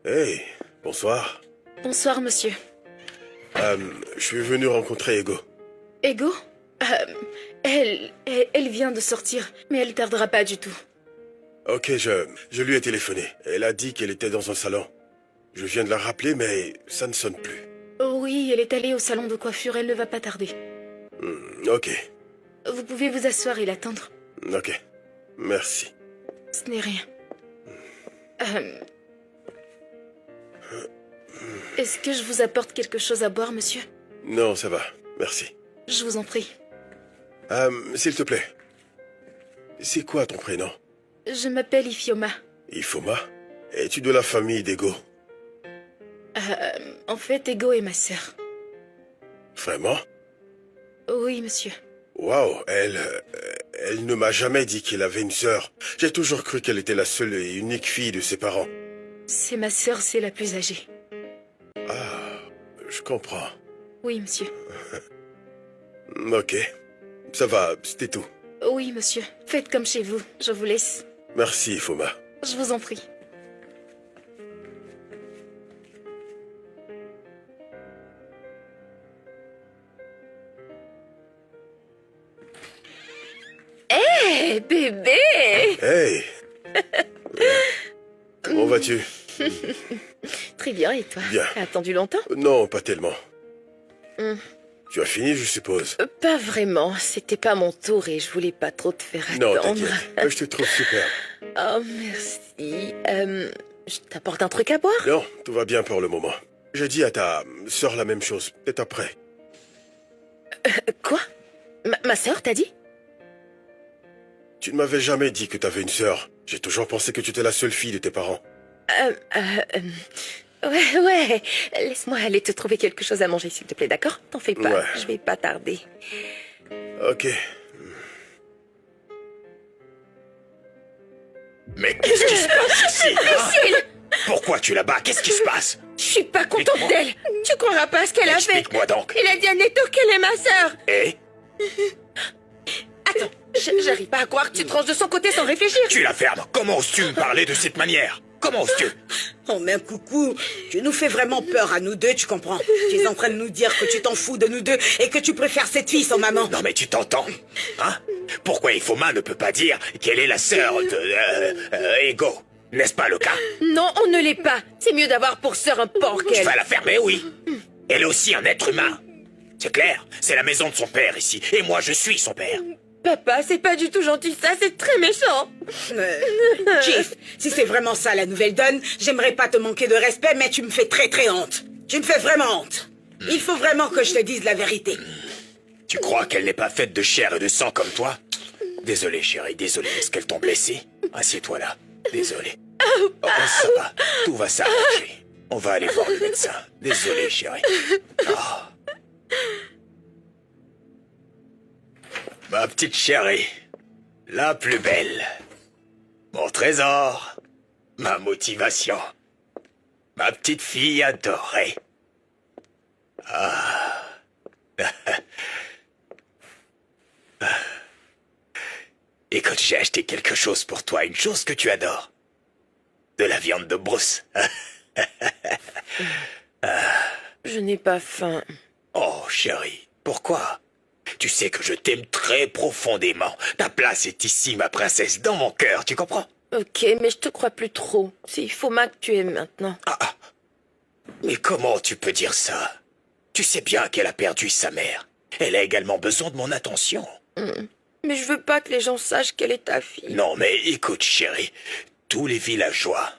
Hey, bonsoir. Bonsoir, monsieur. Je suis venu rencontrer Ego. Ego elle vient de sortir, mais elle tardera pas du tout. Ok, je lui ai téléphoné. Elle a dit qu'elle était dans un salon. Je viens de la rappeler, mais ça ne sonne plus. Oh oui, elle est allée au salon de coiffure, elle ne va pas tarder. Ok, Vous pouvez vous asseoir et l'attendre. ok. Merci. Ce n'est rien. Est-ce que je vous apporte quelque chose à boire, monsieur? Non, ça va. Merci. Je vous en prie. S'il te plaît. C'est quoi ton prénom? Je m'appelle Ifioma. Ifoma? Es-tu de la famille d'Ego? En fait, Ego est ma sœur. Vraiment? Oui, monsieur. Waouh, elle ne m'a jamais dit qu'elle avait une sœur. J'ai toujours cru qu'elle était la seule et unique fille de ses parents. C'est ma sœur, c'est la plus âgée. Ah, je comprends. Oui, monsieur. Ok. Ça va, c'était tout. Oui, monsieur. Faites comme chez vous. Je vous laisse. Merci, Ifoma. Je vous en prie. Hé, bébé! Hey! Comment vas-tu? Très bien, et toi? Bien. T'as attendu longtemps? Non, pas tellement. Hmm. Tu as fini, je suppose? Pas vraiment. C'était pas mon tour et je voulais pas trop te faire Non, attendre. t'inquiète. Je te trouve super. Oh, merci. Je t'apporte un truc à boire? Non, tout va bien pour le moment. J'ai dit à ta sœur la même chose, peut-être après. Quoi? Ma sœur, t'as dit? Tu ne m'avais jamais dit que t'avais une sœur. J'ai toujours pensé que tu étais la seule fille de tes parents. Ouais. Laisse-moi aller te trouver quelque chose à manger, s'il te plaît, d'accord? T'en fais pas, Ouais. je vais pas tarder. Ok. Mais qu'est-ce qui se passe ici, hein? Imbécile! Pourquoi tu la bats? Qu'est-ce qui se passe? Je suis pas contente Explique-moi. d'elle! Tu croiras pas ce qu'elle a fait! Explique-moi donc. Il a dit à Netto qu'elle est ma sœur! Et Attends, j'arrive pas à croire que tu tranches de son côté sans réfléchir! tu la fermes. Comment oses-tu me parler de cette manière? Comment oses-tu? Oh mais coucou, tu nous fais vraiment peur à nous deux, tu comprends? Tu es en train de nous dire que tu t'en fous de nous deux et que tu préfères cette fille sans maman. Non mais tu t'entends? Hein? Pourquoi Ifoma ne peut pas dire qu'elle est la sœur de... Ego? N'est-ce pas le cas? Non, on ne l'est pas! C'est mieux d'avoir pour sœur un porc Tu qu'elle! vas la fermer, oui. Elle est aussi un être humain. C'est clair? C'est la maison de son père ici. Et moi, je suis son père. Papa, c'est pas du tout gentil ça, c'est très méchant! Chief, si c'est vraiment ça la nouvelle donne, j'aimerais pas te manquer de respect, mais tu me fais très très honte. Tu me fais vraiment honte. Il faut vraiment que je te dise la vérité. Tu crois qu'elle n'est pas faite de chair et de sang comme toi? Désolé, chérie, désolé. Est-ce qu'elle t'ont blessé? Assieds-toi là. Désolé. Oh, ça va. Tout va s'arranger. On va aller voir le médecin. Désolé, chérie. Oh. Ma petite chérie. La plus belle. Mon trésor. Ma motivation. Ma petite fille adorée. Écoute, j'ai acheté quelque chose pour toi, une chose que tu adores. De la viande de brousse. Je n'ai pas faim. Oh, chérie, pourquoi? Tu sais que je t'aime très profondément. Ta place est ici, ma princesse, dans mon cœur, tu comprends? Ok, mais je te crois plus trop. C'est Ifoma que tu aimes maintenant. Mais comment tu peux dire ça? Tu sais bien qu'elle a perdu sa mère. Elle a également besoin de mon attention. Mais je veux pas que les gens sachent qu'elle est ta fille. Non, mais écoute, chérie, tous les villageois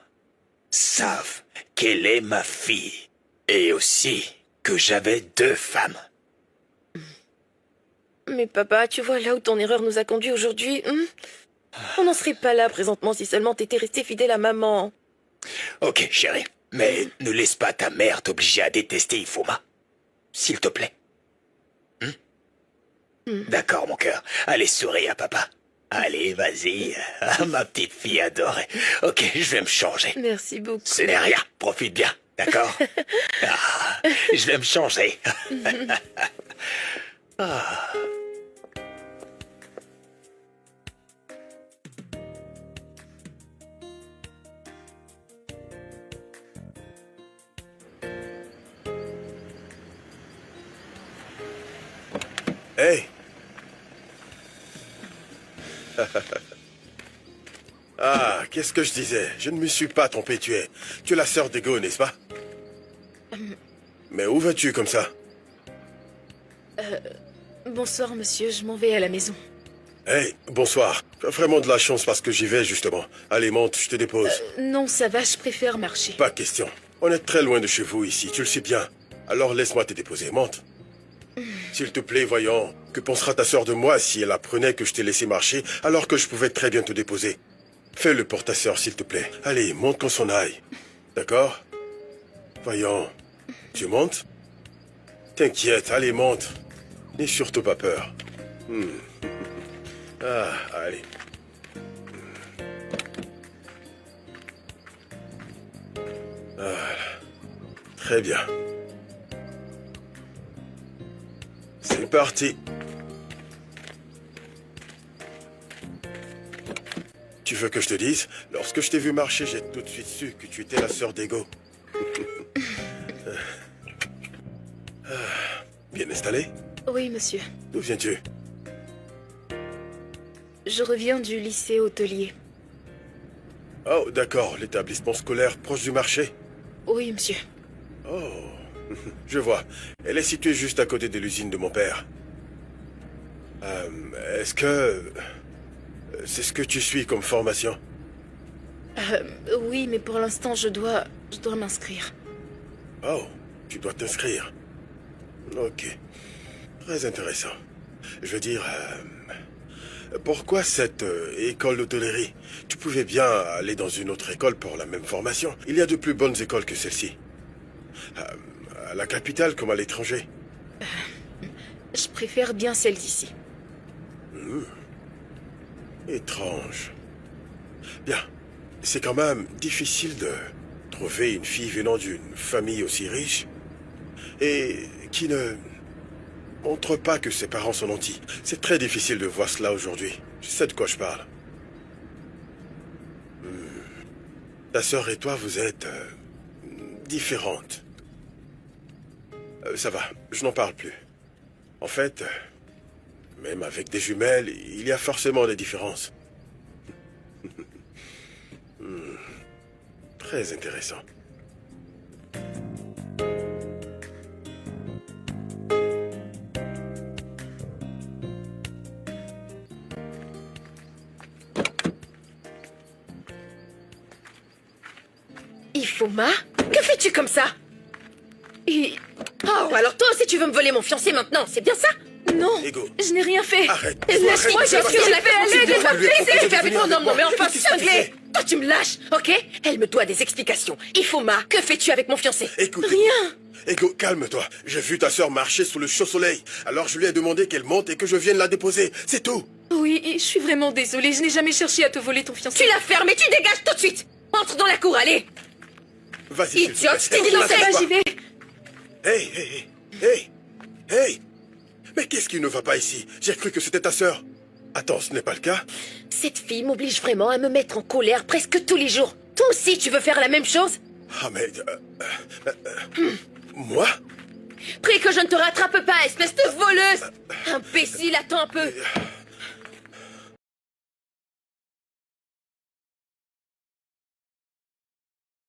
savent qu'elle est ma fille. Et aussi que j'avais 2 femmes. Mais papa, tu vois là où ton erreur nous a conduits aujourd'hui, on n'en serait pas là présentement si seulement t'étais resté fidèle à maman. Ok, chérie, mais ne laisse pas ta mère t'obliger à détester Ifoma. S'il te plaît. D'accord, mon cœur. Allez, souris à papa. Allez, vas-y, ma petite fille adorée. Ok, je vais me changer. Merci beaucoup. Ce n'est rien, profite bien, d'accord? Je vais me changer. Hey. Ah, qu'est-ce que je disais? Je ne me suis pas trompé, tu es la sœur d'Ego, n'est-ce pas? Mais où vas-tu comme ça? Bonsoir, monsieur, je m'en vais à la maison. Hey, bonsoir. Tu as vraiment de la chance parce que j'y vais, justement. Allez, monte, je te dépose. Non, ça va, je préfère marcher. Pas question. On est très loin de chez vous ici, tu le sais bien. Alors laisse-moi te déposer, monte. S'il te plaît, voyons, que pensera ta sœur de moi si elle apprenait que je t'ai laissé marcher alors que je pouvais très bien te déposer? Fais-le pour ta sœur, s'il te plaît. Allez, monte qu'on s'en aille. D'accord? Voyons. Tu montes? T'inquiète, allez, monte. N'aie surtout pas peur. Ah, allez. Voilà. Très bien. C'est parti. Tu veux que je te dise? Lorsque je t'ai vu marcher, j'ai tout de suite su que tu étais la sœur d'Ego. Bien installé? Oui, monsieur. D'où viens-tu? Je reviens du lycée hôtelier. Oh, d'accord, l'établissement scolaire proche du marché. Oui, monsieur. Oh, je vois. Elle est située juste à côté de l'usine de mon père. Est-ce que... C'est ce que tu suis comme formation? Oui, mais pour l'instant, je dois m'inscrire. Oh, tu dois t'inscrire. Ok. Très intéressant. Je veux dire... pourquoi cette école d'hôtellerie? Tu pouvais bien aller dans une autre école pour la même formation. Il y a de plus bonnes écoles que celle-ci. À la capitale comme à l'étranger. Je préfère bien celle d'ici. Étrange. Bien. C'est quand même difficile de trouver une fille venant d'une famille aussi riche et qui ne montre pas que ses parents sont nantis. C'est très difficile de voir cela aujourd'hui. Je sais de quoi je parle. Ta sœur et toi, vous êtes différentes. Ça va, je n'en parle plus. En fait, même avec des jumelles, il y a forcément des différences. Très intéressant. Ifoma? Que fais-tu comme ça? Oh, alors toi aussi tu veux me voler mon fiancé maintenant, c'est bien ça? Non, Ego. je n'ai rien fait. Arrête. Laisse-moi, Arrête, j'ai ce que je l'ai fait. Allez, laisse-moi lui as proposé plaisir. de Fais avec venir moi, non, avec non, mais moi. enfin, Qu'est-ce que tu cinglé. fais? Toi, tu me lâches, ok? Elle me doit des explications. Ifoma, que fais-tu avec mon fiancé? Écoute, Rien. Ego, calme-toi. J'ai vu ta sœur marcher sous le chaud soleil. Alors je lui ai demandé qu'elle monte et que je vienne la déposer. C'est tout. Oui, je suis vraiment désolée, je n'ai jamais cherché à te voler ton fiancé. Tu la fermes et tu dégages tout de suite. Entre dans la cour, allez. Vas-y. s'il te Idiote, plaît. je t'ai dit Ego, non, ça va, lâche-toi. j'y vais. Hey, hey, hey, hey, hey. Mais qu'est-ce qui ne va pas ici? J'ai cru que c'était ta sœur. Attends, ce n'est pas le cas? Cette fille m'oblige vraiment à me mettre en colère presque tous les jours. Toi aussi, tu veux faire la même chose? Ah mais... Moi? Prie que je ne te rattrape pas, espèce de voleuse. Imbécile, attends un peu.